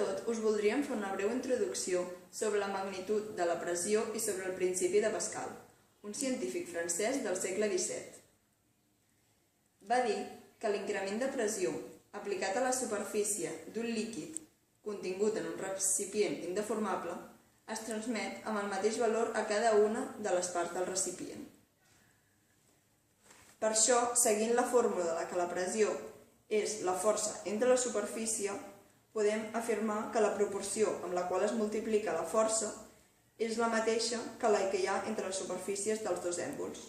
tot, us voldríem fer una breu introducció sobre la magnitud de la pressió i sobre el principi de Pascal, un científic francès del segle XVII. Va dir que l'increment de pressió aplicat a la superfície d'un líquid contingut en un recipient indeformable es transmet amb el mateix valor a cada una de les parts del recipient. Per això, seguint la fórmula de que la pressió és la força entre la superfície, podem afirmar que la proporció amb la qual es multiplica la força és la mateixa que la que hi ha entre les superfícies dels dos èmbols.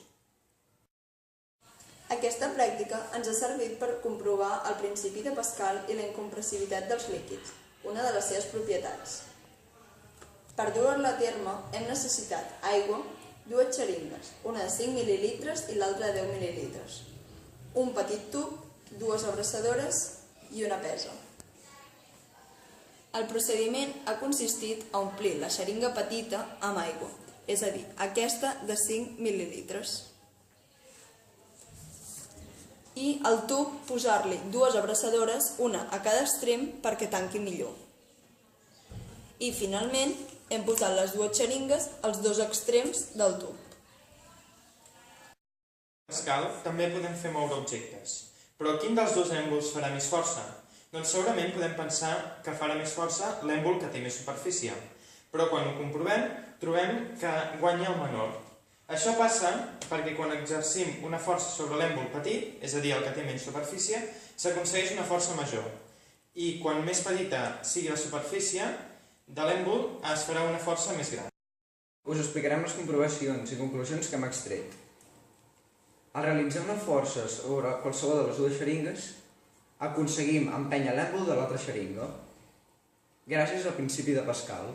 Aquesta pràctica ens ha servit per comprovar el principi de Pascal i la incompressibilitat dels líquids, una de les seves propietats. Per dur-la a terme hem necessitat aigua, dues xeringues, una de 5 mil·lilitres i l'altra de 10 mil·lilitres, un petit tub, dues abraçadores i una pesa. El procediment ha consistit a omplir la xeringa petita amb aigua, és a dir, aquesta de 5 mil·lilitres. I al tub posar-li dues abraçadores, una a cada extrem perquè tanqui millor. I finalment hem posat les dues xeringues als dos extrems del tub. A Pascal també podem fer moure objectes, però quin dels dos èmbols farà més força? Doncs segurament podem pensar que farà més força l'èmbol que té més superfície, però quan ho comprovem trobem que guanya el menor. Això passa perquè quan exercim una força sobre l'èmbol petit, és a dir, el que té menys superfície, s'aconsegueix una força major. I quan més petita sigui la superfície de l'èmbol, es farà una força més gran. Us explicarem les comprovacions i conclusions que hem extret. Al realitzar una força sobre qualsevol de les dues xeringues, aconseguim empènyer l'èmbol de l'altra xeringa, gràcies al principi de Pascal.